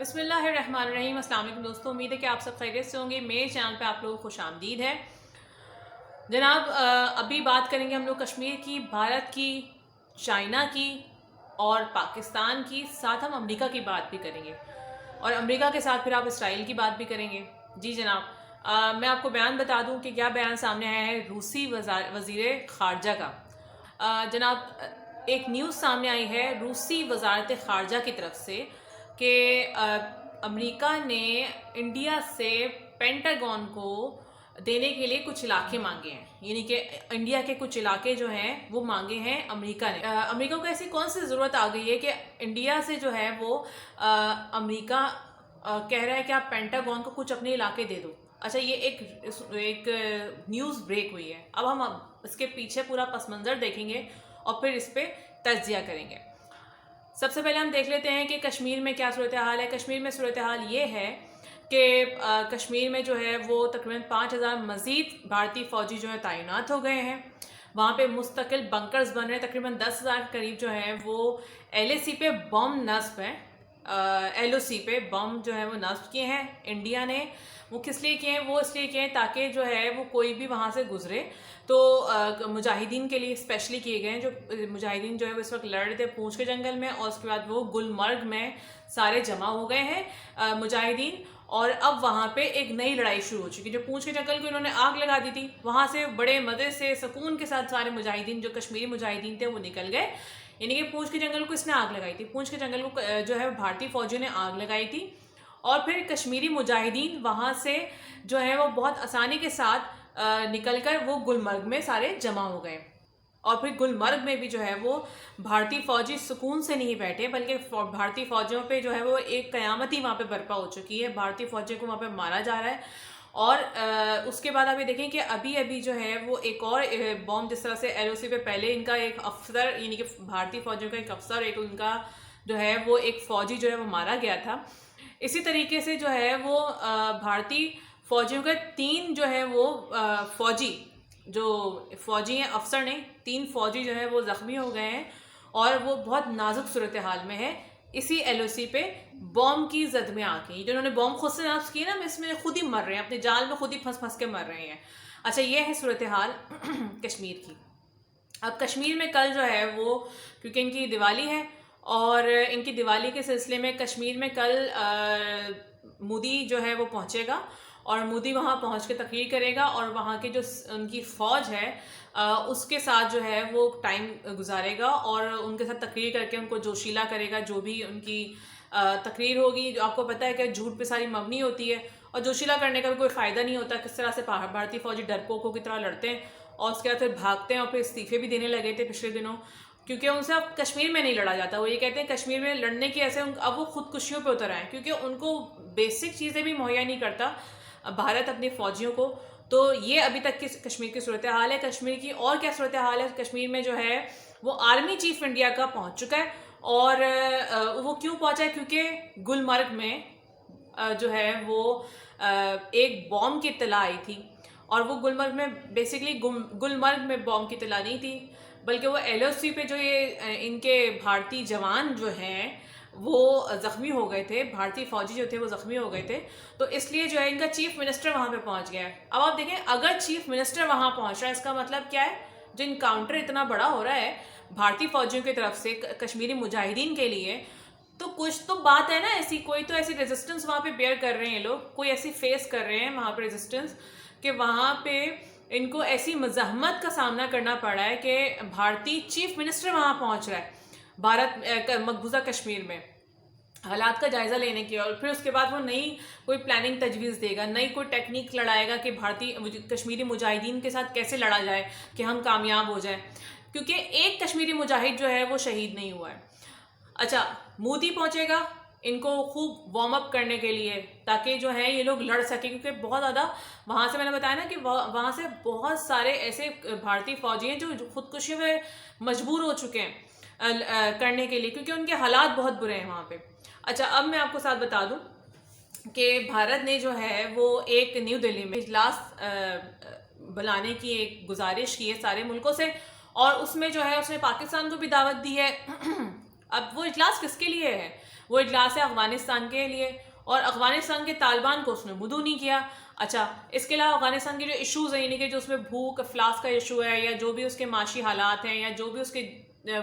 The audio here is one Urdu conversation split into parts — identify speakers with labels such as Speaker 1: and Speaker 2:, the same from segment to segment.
Speaker 1: بسم اللہ الرحمن الرحیم۔ السلام علیکم دوستوں، امید ہے کہ آپ سب خیریت سے ہوں گے۔ میرے چینل پہ آپ لوگوں کو خوش آمدید ہے جناب۔ ابھی بات کریں گے ہم لوگ کشمیر کی، بھارت کی، چائنا کی اور پاکستان کی، ساتھ ہم امریکہ کی بات بھی کریں گے، اور امریکہ کے ساتھ پھر آپ اسرائیل کی بات بھی کریں گے۔ جی جناب، میں آپ کو بیان بتا دوں کہ کیا بیان سامنے آیا ہے روسی وزیر خارجہ کا۔ جناب، ایک نیوز سامنے آئی ہے روسی وزارت خارجہ کی طرف سے کہ امریکہ نے انڈیا سے پینٹاگون کو دینے کے لیے کچھ علاقے مانگے ہیں، یعنی کہ انڈیا کے کچھ علاقے جو ہیں وہ مانگے ہیں امریکہ نے۔ امریکہ کو ایسی کون سی ضرورت آ گئی ہے کہ انڈیا سے جو ہے وہ امریکہ کہہ رہا ہے کہ آپ پینٹاگون کو کچھ اپنے علاقے دے دو۔ اچھا، یہ ایک نیوز بریک ہوئی ہے۔ اب ہم اس کے پیچھے پورا پس منظر دیکھیں گے اور پھر اس پہ تجزیہ کریں گے۔ سب سے پہلے ہم دیکھ لیتے ہیں کہ کشمیر میں کیا صورتحال ہے۔ کشمیر میں صورتحال یہ ہے کہ کشمیر میں جو ہے وہ تقریباً 5000 مزید بھارتی فوجی جو ہے تعینات ہو گئے ہیں۔ وہاں پہ مستقل بنکرز بن رہے ہیں، تقریباً 10,000 کے قریب جو ہیں وہ ایل اے سی پہ بم نصب ہیں۔ ایل او سی پہ بم جو ہے وہ نصب کیے ہیں انڈیا نے۔ وہ کس لیے کیے ہیں؟ وہ اس لیے کیے ہیں تاکہ جو ہے وہ کوئی بھی وہاں سے گزرے تو مجاہدین کے لیے اسپیشلی کیے گئے ہیں۔ جو مجاہدین جو ہے وہ اس وقت لڑ رہے تھے پونچھ کے جنگل میں، اور اس کے بعد وہ گلمرگ میں سارے جمع ہو گئے ہیں مجاہدین، اور اب وہاں پہ ایک نئی لڑائی شروع ہو چکی۔ جو پونچھ کے جنگل کو انہوں نے آگ لگا دی تھی، وہاں سے بڑے مزے سے سکون کے ساتھ سارے مجاہدین جو کشمیری مجاہدین تھے وہ نکل گئے، یعنی کہ پونچھ کے جنگل کو اس نے آگ لگائی تھی، پونچھ کے جنگل کو جو ہے بھارتی فوجیوں نے آگ لگائی تھی، اور پھر کشمیری مجاہدین وہاں سے جو ہے وہ بہت آسانی کے ساتھ نکل کر وہ گلمرگ میں سارے جمع ہو گئے۔ اور پھر گلمرگ میں بھی جو ہے وہ بھارتی فوجی سکون سے نہیں بیٹھے، بلکہ بھارتی فوجیوں پہ جو ہے وہ ایک قیامت ہی وہاں پہ برپا ہو چکی ہے۔ بھارتی فوجیوں کو وہاں پہ مارا جا رہا ہے، اور اس کے بعد آپ یہ دیکھیں کہ ابھی جو ہے وہ ایک اور بم، جس طرح سے ایل او سی پہ پہلے ان کا ایک افسر، یعنی کہ بھارتی فوجیوں کا ایک افسر، ایک ان کا جو ہے وہ ایک فوجی جو ہے وہ مارا گیا تھا، اسی طریقے سے جو ہے وہ بھارتی فوجیوں کے 3 جو ہے وہ فوجی ہیں، افسر نہیں، 3 فوجی جو ہے وہ زخمی ہو گئے ہیں، اور وہ بہت نازک صورتحال میں ہے اسی ایل او سی پہ بوم کی زد میں آ کے۔ جو انہوں نے بوم خود سے نصب کی نا، اس میں خود ہی مر رہے ہیں، اپنے جال میں خود ہی پھنس کے مر رہے ہیں۔ اچھا، یہ ہے صورتحال کشمیر کی۔ اب کشمیر میں کل جو ہے وہ، کیونکہ ان کی دیوالی ہے، اور ان کی دیوالی کے سلسلے میں کشمیر میں کل مودی جو ہے وہ پہنچے گا، اور مودی وہاں پہنچ کے تقریر کرے گا، اور وہاں کے جو ان کی فوج ہے اس کے ساتھ جو ہے وہ ٹائم گزارے گا، اور ان کے ساتھ تقریر کر کے ان کو جوشیلا کرے گا۔ جو بھی ان کی تقریر ہوگی، جو آپ کو پتہ ہے کہ جھوٹ پہ ساری مبنی ہوتی ہے، اور جوشیلا کرنے کا بھی کوئی فائدہ نہیں ہوتا۔ کس طرح سے بھارتی فوجی ڈرپوکوں کی طرح لڑتے ہیں، اور اس کے بعد پھر بھاگتے ہیں، اور پھر استعفے بھی دینے لگے تھے پچھلے دنوں، کیونکہ ان سے اب کشمیر میں نہیں لڑا جاتا۔ وہ یہ کہتے ہیں کشمیر میں لڑنے کی ایسے اب وہ خودکشیوں پہ اتر آئے ہیں، کیونکہ ان کو بیسک چیزیں بھی مہیا نہیں کرتا بھارت اپنے فوجیوں کو۔ تو یہ ابھی تک کی کشمیر کی صورتحال ہے۔ کشمیر کی اور کیا صورتحال ہے؟ کشمیر میں جو ہے وہ آرمی چیف انڈیا کا پہنچ چکا ہے، اور وہ کیوں پہنچا ہے؟ کیونکہ گلمرگ میں جو ہے وہ ایک بوم کی اطلاع آئی تھی، اور وہ گلمرگ میں بیسیکلی گلمرگ میں بوم کی اطلاع نہیں تھی، بلکہ وہ ایل او سی پہ جو یہ ان کے بھارتی جوان جو ہیں وہ زخمی ہو گئے تھے، بھارتی فوجی جو تھے وہ زخمی ہو گئے تھے، تو اس لیے جو ہے ان کا چیف منسٹر وہاں پہ پہنچ گیا ہے۔ اب آپ دیکھیں، اگر چیف منسٹر وہاں پہنچ رہا ہے، اس کا مطلب کیا ہے؟ جو انکاؤنٹر اتنا بڑا ہو رہا ہے بھارتی فوجیوں کی طرف سے کشمیری مجاہدین کے لیے، تو کچھ تو بات ہے نا ایسی، کوئی تو ایسی ریزسٹنس وہاں پہ بیئر کر رہے ہیں لوگ، کوئی ایسی فیس کر رہے ہیں وہاں پہ ریزسٹنس، کہ وہاں پہ ان کو ایسی مزاحمت کا سامنا کرنا پڑ رہا ہے کہ بھارتی چیف منسٹر وہاں پہنچ رہا ہے مقبوضہ کشمیر میں حالات کا جائزہ لینے کی، اور پھر اس کے بعد وہ نئی کوئی پلاننگ تجویز دے گا، نئی کوئی ٹیکنیک لڑائے گا کہ بھارتی کشمیری مجاہدین کے ساتھ کیسے لڑا جائے کہ ہم کامیاب ہو جائیں، کیونکہ ایک کشمیری مجاہد جو ہے وہ شہید نہیں ہوا ہے۔ اچھا، مودی پہنچے گا ان کو خوب وارم اپ کرنے کے لیے، تاکہ جو ہے یہ لوگ لڑ سکیں، کیونکہ بہت زیادہ وہاں سے، میں نے بتایا نا کہ وہاں سے بہت سارے ایسے بھارتی فوجی ہیں جو خودکشی میں مجبور ہو چکے ہیں کرنے کے لیے، کیونکہ ان کے حالات بہت برے ہیں وہاں پہ۔ اچھا، اب میں آپ کو ساتھ بتا دوں کہ بھارت نے جو ہے وہ ایک نیو دہلی میں اجلاس بلانے کی ایک گزارش کی ہے سارے ملکوں سے، اور اس میں جو ہے اس نے پاکستان کو بھی دعوت دی ہے۔ اب وہ اجلاس کس کے لیے ہے؟ وہ اجلاس ہے افغانستان کے لیے، اور افغانستان کے طالبان کو اس نے مدعو نہیں کیا۔ اچھا، اس کے علاوہ افغانستان کے جو ایشوز ہیں، یعنی کہ جو اس میں بھوک افلاس کا ایشو ہے، یا جو بھی اس کے معاشی حالات ہیں، یا جو بھی اس کے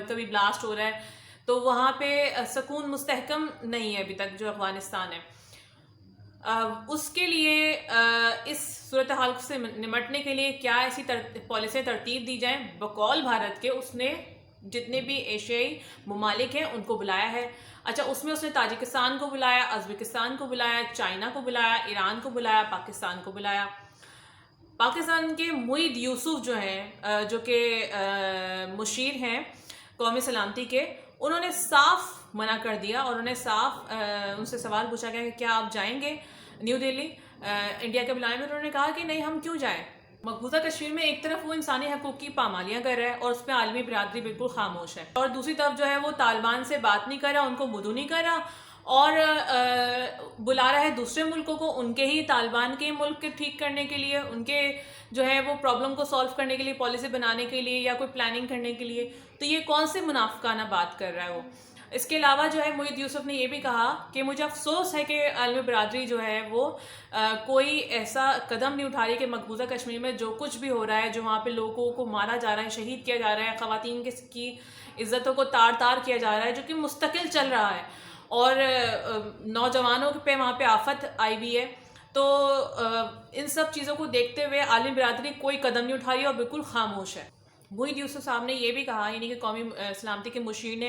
Speaker 1: کبھی بلاسٹ ہو رہا ہے، تو وہاں پہ سکون مستحکم نہیں ہے ابھی تک جو افغانستان ہے۔ اس کے لیے اس صورتحال سے نمٹنے کے لیے کیا ایسی پالیسیاں ترتیب دی جائیں، بقول بھارت کے اس نے جتنے بھی ایشیائی ممالک ہیں ان کو بلایا ہے۔ اچھا، اس میں اس نے تاجکستان کو بلایا، ازبکستان کو بلایا، چائنا کو بلایا، ایران کو بلایا، پاکستان کو بلایا۔ پاکستان کے معید یوسف جو ہیں، جو کہ مشیر ہیں قومی سلامتی کے، انہوں نے صاف منع کر دیا، اور انہوں نے صاف ان سے سوال پوچھا گیا کہ کیا آپ جائیں گے نیو دہلی انڈیا کے بلانے میں؟ انہوں نے کہا کہ نہیں، ہم کیوں جائیں۔ مقبوضہ کشمیر میں ایک طرف وہ انسانی حقوق کی پامالیاں کر رہا ہے اور اس پہ عالمی برادری بالکل خاموش ہے، اور دوسری طرف جو ہے وہ طالبان سے بات نہیں کر رہا، ان کو مدعو نہیں کر رہا، اور بلا رہا ہے دوسرے ملکوں کو ان کے ہی طالبان کے ملک کے ٹھیک کرنے کے لیے، ان کے جو ہے وہ پرابلم کو سالو کرنے کے لیے، پالیسی بنانے کے لیے، یا کوئی پلاننگ کرنے کے لیے۔ تو یہ کون سے منافقانہ بات کر رہا ہے وہ۔ اس کے علاوہ جو ہے معید یوسف نے یہ بھی کہا کہ مجھے افسوس ہے کہ عالمی برادری جو ہے وہ کوئی ایسا قدم نہیں اٹھا رہی کہ مقبوضہ کشمیر میں جو کچھ بھی ہو رہا ہے، جو وہاں پہ لوگوں کو مارا جا رہا ہے، شہید کیا جا رہا ہے، خواتین کی عزتوں کو تار تار کیا جا رہا ہے، جو کہ مستقل چل رہا ہے، اور نوجوانوں پہ وہاں پہ آفت آئی ہوئی ہے، تو ان سب چیزوں کو دیکھتے ہوئے عالمی برادری کوئی قدم نہیں اٹھا رہی اور بالکل خاموش ہے۔ معید یوسف صاحب نے یہ بھی کہا، یعنی کہ قومی سلامتی کے مشیر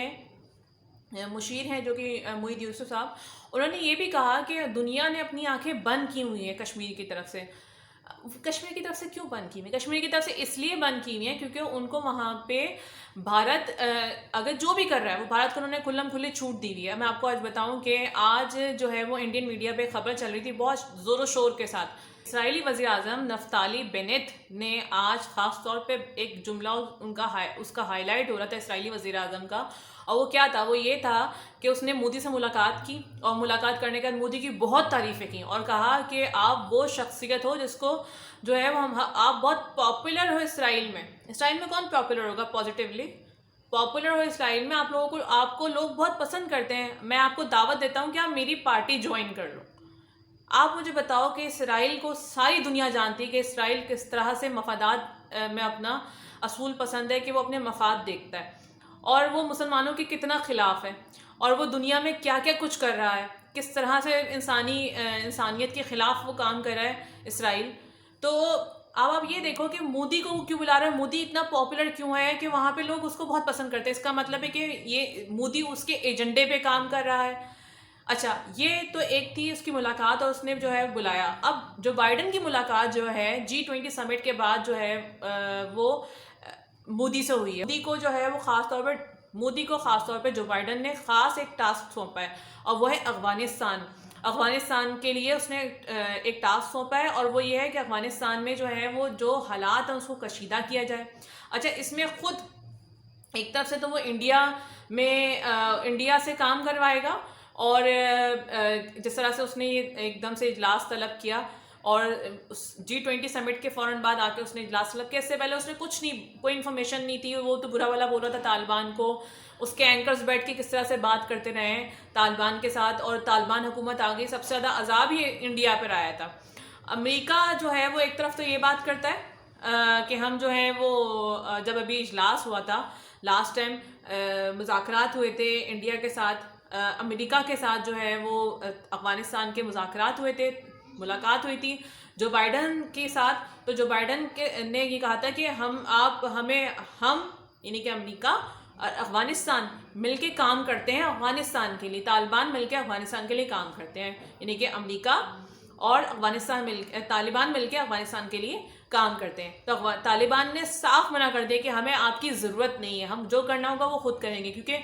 Speaker 1: ہیں جو کہ معید یوسف صاحب، انہوں نے یہ بھی کہا کہ دنیا نے اپنی آنکھیں بند کی ہوئی ہیں کشمیر کی طرف سے۔ کشمیر کی طرف سے کیوں بند کی ہوئی ہیں؟ کشمیر کی طرف سے اس لیے بند کی ہوئی ہیں کیونکہ ان کو وہاں پہ بھارت اگر جو بھی کر رہا ہے وہ بھارت کو انہوں نے کھلم کھلی چھوٹ دی ہوئی ہے۔ میں آپ کو آج بتاؤں کہ آج جو ہے وہ انڈین میڈیا پہ خبر چل رہی تھی بہت زور و شور کے ساتھ، اسرائیلی وزیر اعظم نفتالی بینٹ نے آج خاص طور پہ ایک جملہ اس کا ہائی لائٹ ہو رہا تھا اسرائیلی وزیر اعظم کا، اور وہ کیا تھا؟ وہ یہ تھا کہ اس نے مودی سے ملاقات کی، اور ملاقات کرنے کے بعد مودی کی بہت تعریفیں کی، اور کہا کہ آپ وہ شخصیت ہو جس کو جو ہے وہ آپ بہت پاپولر ہو اسرائیل میں۔ اسرائیل میں کون پاپولر ہوگا پازیٹیولی؟ پاپولر ہو اسرائیل میں، آپ کو لوگ بہت پسند کرتے ہیں، میں آپ کو دعوت دیتا ہوں کہ آپ میری پارٹی جوائن کر لو۔ آپ مجھے بتاؤ کہ اسرائیل کو ساری دنیا جانتی ہے کہ اسرائیل کس طرح سے مفادات میں اپنا اصول پسند ہے، کہ وہ اپنے مفاد دیکھتا ہے، اور وہ مسلمانوں کے کتنا خلاف ہے، اور وہ دنیا میں کیا کیا کچھ کر رہا ہے، کس طرح سے انسانیت کے خلاف وہ کام کر رہا ہے اسرائیل۔ تو اب آپ یہ دیکھو کہ مودی کو کیوں بلا رہا ہے، مودی اتنا پاپولر کیوں ہے کہ وہاں پہ لوگ اس کو بہت پسند کرتے ہیں۔ اس کا مطلب ہے کہ یہ مودی اس کے ایجنڈے پہ کام کر رہا ہے۔ اچھا، یہ تو ایک تھی اس کی ملاقات، اور اس نے جو ہے بلایا۔ اب جو بائیڈن کی ملاقات جو ہے G20 سمٹ کے بعد جو ہے وہ مودی سے ہوئی ہے۔ مودی کو خاص طور پہ جو بائیڈن نے خاص ایک ٹاسک سونپا ہے، اور وہ ہے افغانستان کے لیے اس نے ایک ٹاسک سونپا ہے، اور وہ یہ ہے کہ افغانستان میں جو ہے وہ جو حالات ہیں اس کو کشیدہ کیا جائے۔ اچھا، اس میں خود ایک طرف سے تو وہ انڈیا سے کام کروائے گا، اور جس طرح سے اس نے یہ ایک دم سے اجلاس طلب کیا، اور G20 سمٹ کے فوراً بعد آ کے اس نے اجلاس طلب کیا۔ اس سے پہلے اس نے کچھ نہیں، کوئی انفارمیشن نہیں تھی، وہ تو برا والا بول رہا تھا طالبان کو، اس کے اینکرز بیٹھ کے کس طرح سے بات کرتے رہے ہیں طالبان کے ساتھ، اور طالبان حکومت آ گئی، سب سے زیادہ عذاب ہی انڈیا پر آیا تھا۔ امریکہ جو ہے وہ ایک طرف تو یہ بات کرتا ہے کہ ہم جو ہے وہ جب ابھی اجلاس ہوا تھا لاسٹ ٹائم، مذاکرات ہوئے تھے انڈیا کے ساتھ، امریکہ کے ساتھ جو ہے وہ افغانستان کے مذاکرات ہوئے تھے، ملاقات ہوئی تھی جو بائیڈن کے ساتھ، تو جو بائیڈن نے یہ کہا تھا کہ ہم یعنی کہ امریکہ اور افغانستان مل کے کام کرتے ہیں افغانستان کے لیے، طالبان مل کے افغانستان کے لیے کام کرتے ہیں، یعنی کہ امریکہ اور طالبان مل کے افغانستان کے لیے کام کرتے ہیں۔ تو طالبان نے صاف منع کر دیا کہ ہمیں آپ کی ضرورت نہیں ہے، ہم جو کرنا ہوگا وہ خود کریں گے، کیونکہ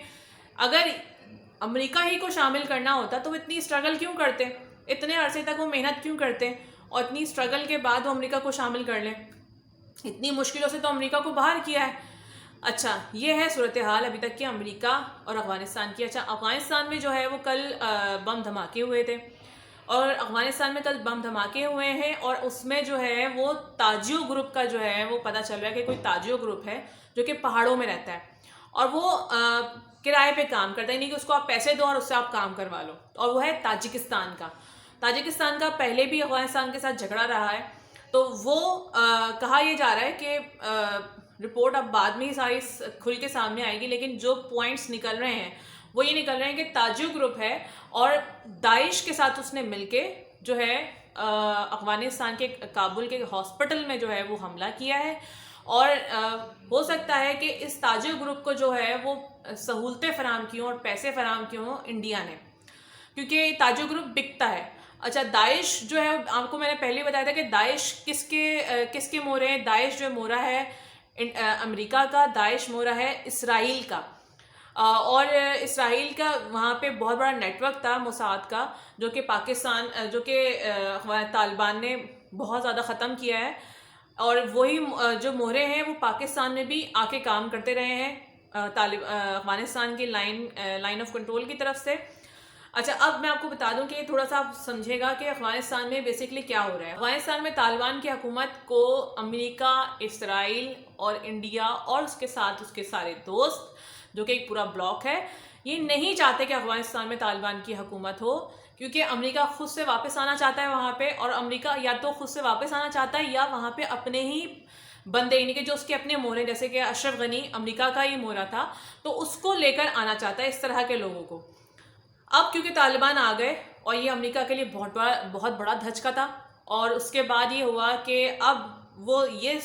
Speaker 1: اگر امریکہ ہی کو شامل کرنا ہوتا تو وہ اتنی اسٹرگل کیوں کرتے، اتنے عرصے تک وہ محنت کیوں کرتے، اور اتنی اسٹرگل کے بعد وہ امریکہ کو شامل کر لیں، اتنی مشکلوں سے تو امریکہ کو باہر کیا ہے۔ اچھا، یہ ہے صورتحال ابھی تک کہ امریکہ اور افغانستان کی۔ اچھا، افغانستان میں جو ہے وہ کل بم دھماکے ہوئے تھے، اور افغانستان میں کل بم دھماکے ہوئے ہیں، اور اس میں جو ہے وہ تاجیو گروپ کا جو ہے وہ پتہ چل رہا ہے کہ کوئی تاجیو گروپ ہے جو کہ پہاڑوں میں رہتا ہے، اور وہ کرائے پہ کام کرتا ہے، یعنی کہ اس کو آپ پیسے دو اور اس سے آپ کام کروا لو، اور وہ ہے تاجکستان کا۔ تاجکستان کا پہلے بھی افغانستان کے ساتھ جھگڑا رہا ہے، تو وہ کہا یہ جا رہا ہے کہ رپورٹ اب بعد میں ہی ساری کھل کے سامنے آئے گی، لیکن جو پوائنٹس نکل رہے ہیں وہ یہ نکل رہے ہیں کہ تاجک گروپ ہے اور داعش کے ساتھ اس نے مل کے جو ہے افغانستان کے کابل کے ہاسپٹل میں جو ہے وہ حملہ کیا ہے، اور ہو سکتا ہے کہ اس تاجک گروپ کو جو ہے وہ سہولتیں فراہم کی ہوں اور پیسے فراہم کیے ہوں انڈیا نے، کیونکہ تاجک گروپ بکتا ہے۔ اچھا، داعش جو ہے، آپ کو میں نے پہلے بتایا تھا کہ داعش کس کے مورے ہیں۔ داعش جو مورا ہے امریکہ کا، داعش مورا ہے اسرائیل کا، اور اسرائیل کا وہاں پہ بہت بڑا نیٹ ورک تھا موساد کا، جو کہ پاکستان جو کہ طالبان نے بہت زیادہ ختم کیا ہے، اور وہی جو مورے ہیں وہ پاکستان میں بھی آ کے کام کرتے رہے ہیں افغانستان کی لائن آف کنٹرول کی طرف سے۔ اچھا، اب میں آپ کو بتا دوں کہ تھوڑا سا آپ سمجھے گا کہ افغانستان میں بیسکلی کیا ہو رہا ہے۔ افغانستان میں طالبان کی حکومت کو امریکہ، اسرائیل اور انڈیا اور اس کے ساتھ اس کے سارے دوست، جو کہ ایک پورا بلاک ہے، یہ نہیں چاہتے کہ افغانستان میں طالبان کی حکومت ہو، کیونکہ امریکہ خود سے واپس آنا چاہتا ہے وہاں پہ، اور امریکہ یا تو خود سے واپس آنا چاہتا ہے یا وہاں پہ اپنے ہی بندے، یعنی کہ جو اس کے اپنے مورے، جیسے کہ اشرف غنی امریکہ کا ہی مورا تھا، تو اس کو لے کر آنا چاہتا ہے، اس طرح کے لوگوں کو۔ اب کیونکہ طالبان آ گئے اور یہ امریکہ کے لیے بہت بڑا دھچکا تھا، اور اس کے بعد یہ ہوا کہ اب وہ یہ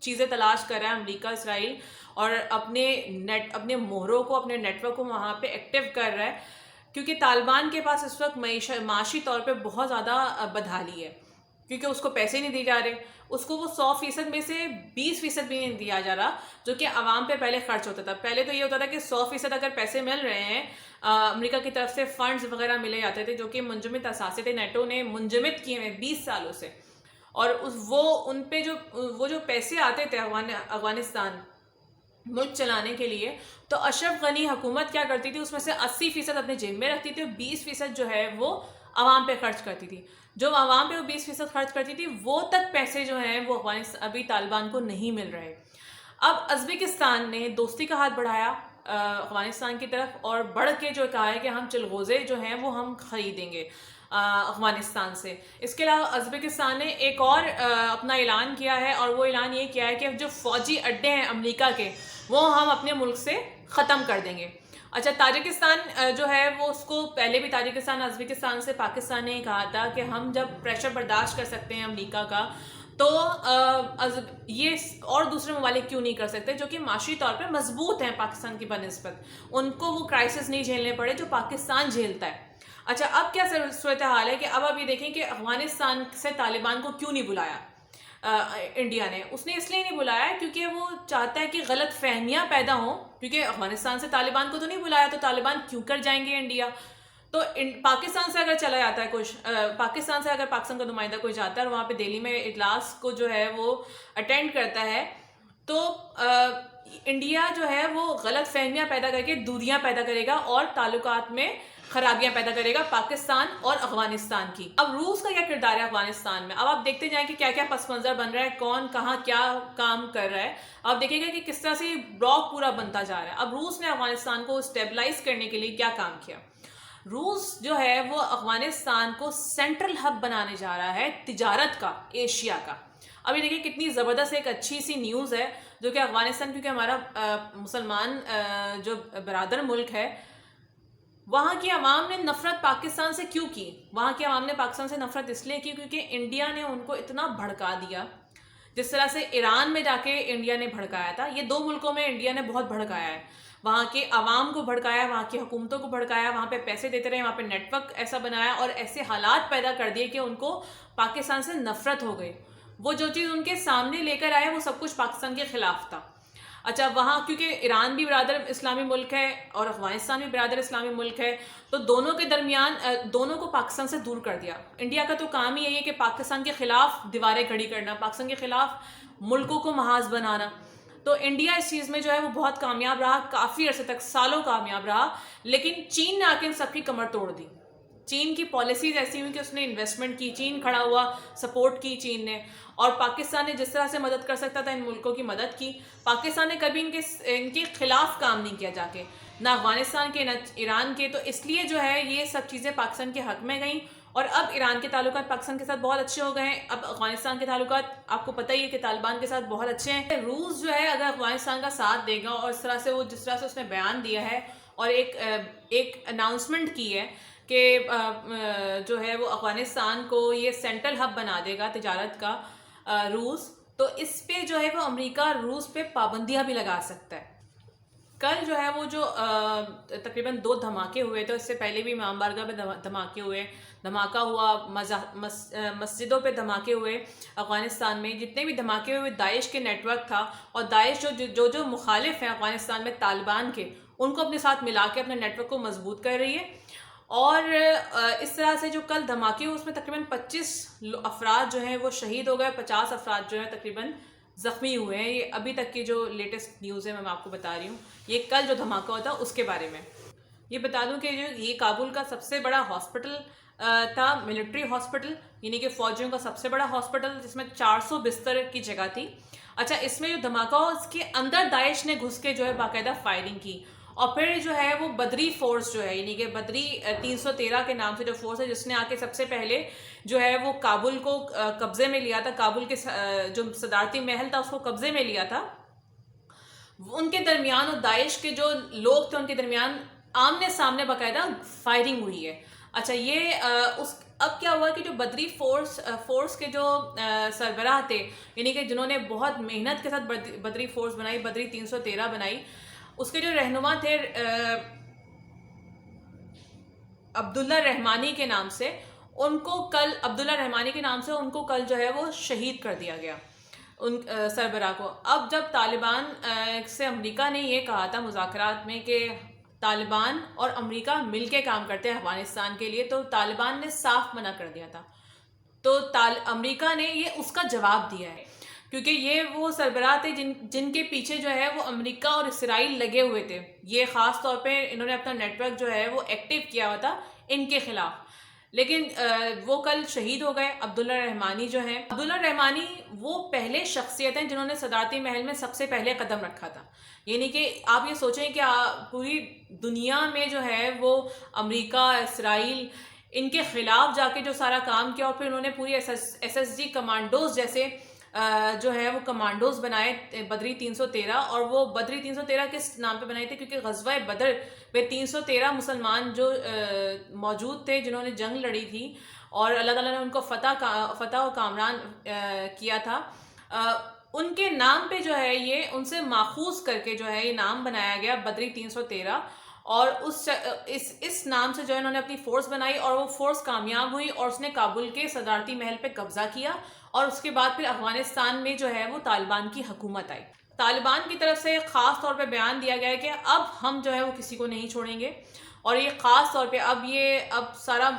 Speaker 1: چیزیں تلاش کر رہا ہے امریکہ، اسرائیل، اور اپنے مہروں کو، اپنے نیٹ ورک کو وہاں پہ ایکٹیو کر رہا ہے، کیونکہ طالبان کے پاس اس وقت معاشی طور پہ بہت زیادہ بدحالی ہے، کیونکہ اس کو پیسے نہیں دیے جا رہے، اس کو وہ 100% میں سے 20% بھی نہیں دیا جا رہا، جو کہ عوام پہ پہلے خرچ ہوتا تھا۔ پہلے تو یہ ہوتا تھا کہ 100% اگر پیسے مل رہے ہیں، امریکہ کی طرف سے فنڈز وغیرہ ملے جاتے تھے، جو کہ منجمد اثاثے تھے، نیٹو نے منجمد کیے ہیں 20 سالوں سے، اور ان پہ جو پیسے آتے تھے افغانستان ملک چلانے کے لیے، تو اشرف غنی حکومت کیا کرتی تھی، اس میں سے 80% اپنے جیب میں رکھتی تھی، اور 20% جو ہے وہ عوام پہ خرچ کرتی تھی۔ جو عوام پہ وہ 20% خرچ کرتی تھی، وہ تک پیسے جو ہیں وہ ابھی طالبان کو نہیں مل رہے۔ اب ازبکستان نے دوستی کا ہاتھ بڑھایا افغانستان کی طرف، اور بڑھ کے جو کہا ہے کہ ہم چلغوزے جو ہیں وہ ہم خریدیں گے افغانستان سے۔ اس کے علاوہ ازبکستان نے ایک اور اپنا اعلان کیا ہے، اور وہ اعلان یہ کیا ہے کہ جو فوجی اڈے ہیں امریکہ کے، وہ ہم اپنے ملک سے ختم کر دیں گے۔ اچھا، تاجکستان جو ہے وہ، اس کو پہلے بھی تاجکستان ازبکستان سے پاکستان نے کہا تھا کہ ہم جب پریشر برداشت کر سکتے ہیں امریکہ کا، تو یہ اور دوسرے ممالک کیوں نہیں کر سکتے، جو کہ معاشی طور پہ مضبوط ہیں پاکستان کی بنسبت، ان کو وہ کرائسس نہیں جھیلنے پڑے جو پاکستان جھیلتا ہے۔ اچھا، اب کیا صورتحال ہے کہ اب یہ دیکھیں کہ افغانستان سے طالبان کو کیوں نہیں بلایا انڈیا نے۔ اس نے اس لیے نہیں بلایا کیونکہ وہ چاہتا ہے کہ غلط فہمیاں پیدا ہوں، کیونکہ افغانستان سے طالبان کو تو نہیں بلایا، تو طالبان کیوں کر جائیں گے انڈیا؟ تو پاکستان سے اگر چلا جاتا ہے پاکستان سے اگر پاکستان کا نمائندہ کوئی جاتا ہے اور وہاں پہ دہلی میں اجلاس کو جو ہے وہ اٹینڈ کرتا ہے، تو انڈیا جو ہے وہ غلط فہمیاں پیدا کر کے دوریاں پیدا کرے گا اور تعلقات میں خرابیاں پیدا کرے گا پاکستان اور افغانستان کی۔ اب روس کا کیا کردار ہے افغانستان میں؟ اب آپ دیکھتے جائیں کہ کیا کیا پس منظر بن رہا ہے، کون کہاں کیا کام کر رہا ہے۔ آپ دیکھیں گے کہ کس طرح سے بلاک پورا بنتا جا رہا ہے۔ اب روس نے افغانستان کو اسٹیبلائز کرنے کے لیے کیا کام کیا؟ روس جو ہے وہ افغانستان کو سینٹرل ہب بنانے جا رہا ہے تجارت کا، ایشیا کا۔ اب یہ دیکھیں کتنی زبردست ایک اچھی سی نیوز ہے، جو کہ افغانستان، کیونکہ ہمارا مسلمان جو برادر ملک ہے، وہاں کی عوام نے نفرت پاکستان سے کیوں کی؟ وہاں کی عوام نے پاکستان سے نفرت اس لیے کی کیونکہ انڈیا نے ان کو اتنا بھڑکا دیا، جس طرح سے ایران میں جا کے انڈیا نے بھڑکایا تھا۔ یہ دو ملکوں میں انڈیا نے بہت بھڑکایا ہے، وہاں کے عوام کو بھڑکایا، وہاں کی حکومتوں کو بھڑکایا، وہاں پہ پیسے دیتے رہے، وہاں پہ نیٹ ورک ایسا بنایا اور ایسے حالات پیدا کر دیے کہ ان کو پاکستان سے نفرت ہو گئی۔ وہ جو چیز ان کے سامنے لے کر آئے وہ سب کچھ پاکستان کے خلاف تھا۔ اچھا، وہاں کیونکہ ایران بھی برادر اسلامی ملک ہے اور افغانستان بھی برادر اسلامی ملک ہے، تو دونوں کے درمیان دونوں کو پاکستان سے دور کر دیا۔ انڈیا کا تو کام ہی یہی ہے کہ پاکستان کے خلاف دیواریں کھڑی کرنا، پاکستان کے خلاف ملکوں کو محاذ بنانا۔ تو انڈیا اس چیز میں جو ہے وہ بہت کامیاب رہا، کافی عرصے تک، سالوں کامیاب رہا، لیکن چین نے آ کے ان سب کی کمر توڑ دی۔ چین کی پالیسیز ایسی ہوئی کہ اس نے انویسٹمنٹ کی، چین کھڑا ہوا، سپورٹ کی چین نے، اور پاکستان نے جس طرح سے مدد کر سکتا تھا ان ملکوں کی مدد کی. پاکستان نے کبھی ان کے خلاف کام نہیں کیا جا کے، نہ افغانستان کے نہ ایران کے. تو اس لیے جو ہے یہ سب چیزیں پاکستان کے حق میں گئیں، اور اب ایران کے تعلقات پاکستان کے ساتھ بہت اچھے ہو گئے ہیں. اب افغانستان کے تعلقات آپ کو پتہ ہی ہے کہ طالبان کے ساتھ بہت اچھے ہیں. روس جو ہے اگر افغانستان کا ساتھ دے گا، اور جس طرح سے اس نے بیان دیا ہے اور ایک اناؤنسمنٹ کی ہے کہ جو ہے وہ افغانستان کو یہ سینٹرل ہب بنا دے گا تجارت کا روس، تو اس پہ جو ہے وہ امریکہ روس پہ پابندیاں بھی لگا سکتا ہے. کل جو ہے وہ جو تقریباً 2 دھماکے ہوئے تھے، اس سے پہلے بھی امام بارگاہ پہ دھماکے ہوئے، دھماکہ ہوا، مسجدوں پہ دھماکے ہوئے. افغانستان میں جتنے بھی دھماکے ہوئے داعش کے نیٹ ورک تھا، اور داعش جو مخالف ہیں افغانستان میں طالبان کے، ان کو اپنے ساتھ ملا کے اپنے نیٹ ورک کو مضبوط کر رہی ہے. اور اس طرح سے جو کل دھماکے ہوئے اس میں تقریباً 25 افراد جو ہیں وہ شہید ہو گئے، 50 افراد جو ہیں تقریباً زخمی ہوئے ہیں. یہ ابھی تک کی جو لیٹسٹ نیوز ہے میں آپ کو بتا رہی ہوں. یہ کل جو دھماکہ ہوتا اس کے بارے میں یہ بتا دوں کہ یہ کابل کا سب سے بڑا ہاسپٹل تھا، ملٹری ہاسپٹل، یعنی کہ فوجیوں کا سب سے بڑا ہاسپٹل، جس میں 400 بستر کی جگہ تھی. اچھا، اس میں جو دھماکہ ہوا اس کے اندر داعش نے گھس کے جو ہے باقاعدہ فائرنگ کی. اور پھر جو ہے وہ بدری فورس جو ہے، یعنی کہ بدری 313 کے نام سے جو فورس ہے، جس نے آ کے سب سے پہلے جو ہے وہ کابل کو قبضے میں لیا تھا، کابل کے جو صدارتی محل تھا اس کو قبضے میں لیا تھا. ان کے درمیان اور داعش کے جو لوگ تھے ان کے درمیان آمنے سامنے باقاعدہ فائرنگ ہوئی ہے. اچھا، یہ اب کیا ہوا کہ جو بدری فورس کے جو سربراہ تھے، یعنی کہ جنہوں نے بہت محنت کے ساتھ بدری فورس بنائی، بدری 313 بنائی، اس کے جو رہنما تھے عبداللہ رحمانی کے نام سے، ان کو کل جو ہے وہ شہید کر دیا گیا، ان سربراہ کو. اب جب طالبان سے امریکہ نے یہ کہا تھا مذاکرات میں کہ طالبان اور امریکہ مل کے کام کرتے ہیں افغانستان کے لیے، تو طالبان نے صاف منع کر دیا تھا. تو امریکہ نے یہ اس کا جواب دیا ہے، کیونکہ یہ وہ سربراہ تھے جن کے پیچھے جو ہے وہ امریکہ اور اسرائیل لگے ہوئے تھے. یہ خاص طور پہ انہوں نے اپنا نیٹ ورک جو ہے وہ ایکٹیو کیا ہوا تھا ان کے خلاف. لیکن وہ کل شہید ہو گئے. عبداللہ رحمانی جو ہیں، عبداللہ رحمانی وہ پہلے شخصیت ہیں جنہوں نے صدارتی محل میں سب سے پہلے قدم رکھا تھا. یعنی کہ آپ یہ سوچیں کہ پوری دنیا میں جو ہے وہ امریکہ، اسرائیل، ان کے خلاف جا کے جو سارا کام کیا، اور پھر انہوں نے پوری ایس جی کمانڈوز جیسے جو ہے وہ کمانڈوز بنائے بدری 313. اور وہ بدری 313 کس نام پہ بنائے تھے؟ کیونکہ غزوہ بدر پہ 313 مسلمان جو موجود تھے جنہوں نے جنگ لڑی تھی، اور اللہ تعالیٰ نے ان کو فتح و کامران کیا تھا، ان کے نام پہ جو ہے یہ ان سے ماخوذ کر کے جو ہے یہ نام بنایا گیا بدری 313. اور اس نام سے جو ہے انہوں نے اپنی فورس بنائی، اور وہ فورس کامیاب ہوئی، اور اس نے کابل کے صدارتی محل پہ قبضہ کیا. اور اس کے بعد پھر افغانستان میں جو ہے وہ طالبان کی حکومت آئی. طالبان کی طرف سے خاص طور پہ بیان دیا گیا ہے کہ اب ہم جو ہے وہ کسی کو نہیں چھوڑیں گے، اور یہ خاص طور پہ اب سارا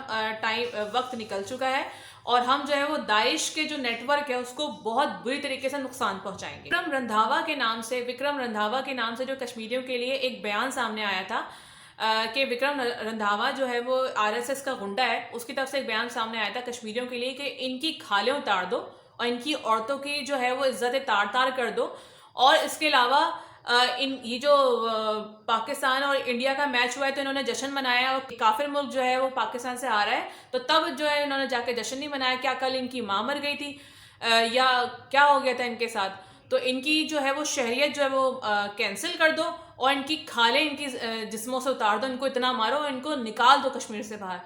Speaker 1: وقت نکل چکا ہے، اور ہم جو ہے وہ داعش کے جو نیٹ ورک ہے اس کو بہت بری طریقے سے نقصان پہنچائیں گے. وکرم رندھاوا کے نام سے جو کشمیریوں کے لیے ایک بیان سامنے آیا تھا کہ وکرم رندھاوا جو ہے وہ RSS کا غنڈہ ہے، اس کی طرف سے ایک بیان سامنے آیا تھا کشمیریوں کے لیے کہ ان کی کھالیں اتار دو، اور ان کی عورتوں کی جو ہے وہ عزت تار کر دو. اور اس کے علاوہ یہ جو پاکستان اور انڈیا کا میچ ہوا ہے تو انہوں نے جشن منایا، اور کافر ملک جو ہے وہ پاکستان سے آ رہا ہے تو تب جو ہے انہوں نے جا کے جشن نہیں منایا. کیا کل ان کی ماں مر گئی تھی یا کیا ہو گیا تھا ان کے ساتھ؟ تو ان کی جو ہے وہ شہریت جو ہے وہ کینسل کر دو، اور ان کی کھالیں ان کی جسموں سے اتار دو، ان کو اتنا مارو، ان کو نکال دو کشمیر سے باہر.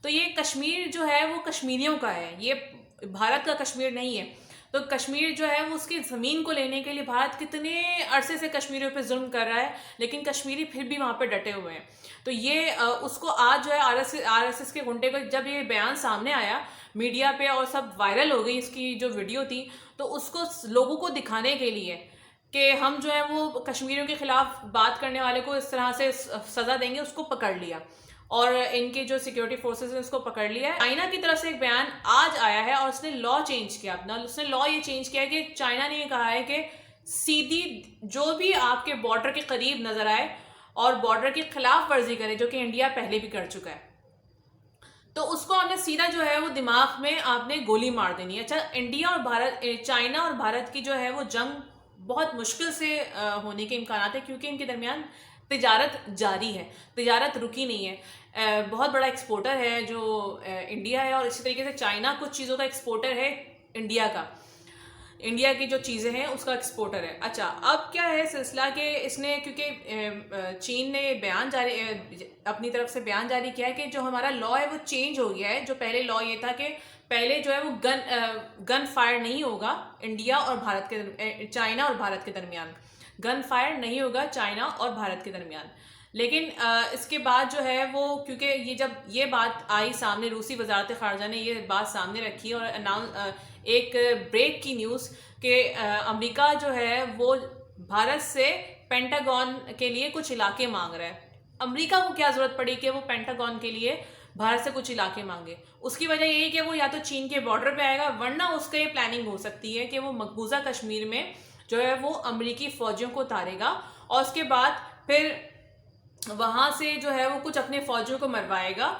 Speaker 1: تو یہ کشمیر جو ہے وہ کشمیریوں کا ہے، یہ بھارت کا کشمیر نہیں ہے. تو کشمیر جو ہے وہ اس کی زمین کو لینے کے لیے بھارت کتنے عرصے سے کشمیریوں پہ ظلم کر رہا ہے، لیکن کشمیری پھر بھی وہاں پہ ڈٹے ہوئے ہیں. تو یہ اس کو آج جو ہے RSS کے گھنٹے کو جب یہ بیان سامنے آیا میڈیا پہ اور سب وائرل ہو گئی اس کی جو ویڈیو تھی، تو اس کو لوگوں کو دکھانے کے لیے کہ ہم جو ہے وہ کشمیریوں کے خلاف بات کرنے والے کو اس طرح سے سزا دیں گے، اس کو پکڑ لیا، اور ان کے جو سیکیورٹی فورسز ہیں اس کو پکڑ لیا ہے. چائنا کی طرف سے ایک بیان آج آیا ہے، اور اس نے لا چینج کیا اپنا. اس نے لا یہ چینج کیا ہے کہ چائنا نے یہ کہا ہے کہ سیدھی جو بھی آپ کے بارڈر کے قریب نظر آئے اور بارڈر کی خلاف ورزی کرے، جو کہ انڈیا پہلے بھی کر چکا ہے، تو اس کو آپ نے سیدھا جو ہے وہ دماغ میں آپ نے گولی مار دینی ہے. اچھا انڈیا اور بھارت, چائنا اور بھارت کی جو ہے وہ جنگ بہت مشکل سے ہونے کے امکانات ہیں, کیونکہ ان کے درمیان تجارت جاری ہے, تجارت رکی نہیں ہے. بہت بڑا ایکسپورٹر ہے جو انڈیا ہے, اور اسی طریقے سے چائنا کچھ چیزوں کا ایکسپورٹر ہے انڈیا کا, انڈیا کی جو چیزیں ہیں اس کا ایکسپورٹر ہے. اچھا اب کیا ہے سلسلہ کہ اس نے, کیونکہ چین نے بیان جاری, اپنی طرف سے بیان جاری کیا ہے کہ جو ہمارا لا ہے وہ چینج ہو گیا ہے. جو پہلے لا یہ تھا کہ پہلے جو ہے وہ گن فائر نہیں ہوگا انڈیا اور بھارت کے, چائنا اور بھارت کے درمیان گن فائر نہیں ہوگا چائنا اور بھارت کے درمیان. لیکن اس کے بعد جو ہے وہ, کیونکہ یہ جب یہ بات آئی سامنے, روسی وزارت خارجہ نے یہ بات سامنے رکھی اور ایک بریک کی نیوز کہ امریکہ جو ہے وہ بھارت سے پینٹاگون کے لیے کچھ علاقے مانگ رہا ہے. امریکہ کو کیا ضرورت پڑی کہ وہ پینٹاگون کے لیے بھارت سے کچھ علاقے مانگے؟ اس کی وجہ یہی کہ وہ یا تو چین کے بارڈر پہ آئے گا, ورنہ اس کا یہ پلاننگ ہو سکتی ہے کہ وہ مقبوضہ کشمیر میں جو ہے وہ امریکی فوجیوں کو اتارے گا, اور اس کے بعد پھر وہاں سے جو ہے وہ کچھ اپنے فوجیوں کو مروائے گا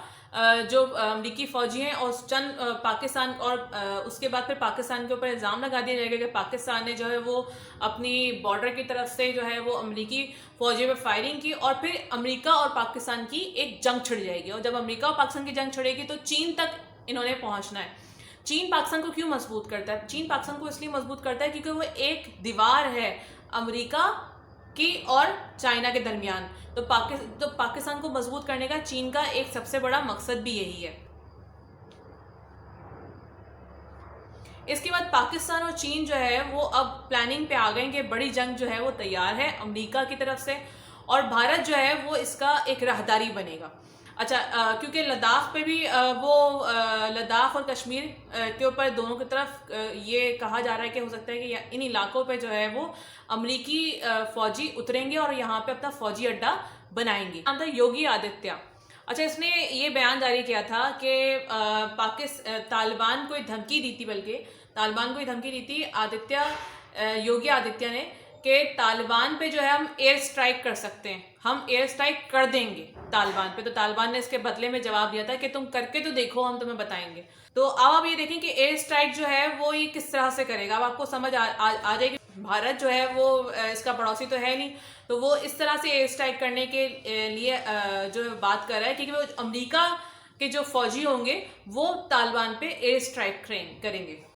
Speaker 1: جو امریکی فوجی ہیں, اور چند پاکستان, اور اس کے بعد پھر پاکستان کے اوپر الزام لگا دیا جائے گا کہ پاکستان نے جو ہے وہ اپنی بارڈر کی طرف سے جو ہے وہ امریکی فوجیوں پہ فائرنگ کی, اور پھر امریکہ اور پاکستان کی ایک جنگ چھڑ جائے گی. اور جب امریکہ اور پاکستان کی جنگ چھڑے گی تو چین تک انہوں نے پہنچنا ہے. چین پاکستان کو کیوں مضبوط کرتا ہے؟ چین پاکستان کو اس لیے مضبوط کرتا ہے کیونکہ وہ ایک دیوار ہے امریکہ کی اور چائنا کے درمیان. تو پاکستان کو مضبوط کرنے کا چین کا ایک سب سے بڑا مقصد بھی یہی ہے. اس کے بعد پاکستان اور چین جو ہے وہ اب پلاننگ پہ آ گئے کہ بڑی جنگ جو ہے وہ تیار ہے امریکہ کی طرف سے, اور بھارت جو ہے وہ اس کا ایک راہداری بنے گا. اچھا کیونکہ لداخ پہ بھی وہ لداخ اور کشمیر کے اوپر دونوں کی طرف یہ کہا جا رہا ہے کہ ہو سکتا ہے کہ ان علاقوں پہ جو ہے وہ امریکی فوجی اتریں گے اور یہاں پہ اپنا فوجی اڈہ بنائیں گے. نام تھا یوگی آدتیہ. اچھا اس نے یہ بیان جاری کیا تھا کہ طالبان کو ایک دھمکی دی تھی, بلکہ طالبان کو یہ دھمکی دی تھی یوگی آدتیہ نے کہ طالبان پہ جو ہے ہم ایئر اسٹرائک کر سکتے ہیں, ہم ایئر اسٹرائک کر دیں گے طالبان پہ. تو طالبان نے اس کے بدلے میں جواب دیا تھا کہ تم کر کے تو دیکھو, ہم تمہیں بتائیں گے. تو اب آپ یہ دیکھیں کہ ایئر اسٹرائک جو ہے وہ یہ کس طرح سے کرے گا. اب آپ کو سمجھ آ جائے گی. بھارت جو ہے وہ اس کا پڑوسی تو ہے نہیں, تو وہ اس طرح سے ایئر اسٹرائک کرنے کے لیے جو بات کر رہا ہے, کیونکہ وہ امریکہ کے جو فوجی ہوں گے وہ طالبان پہ ایئر اسٹرائک کریں گے.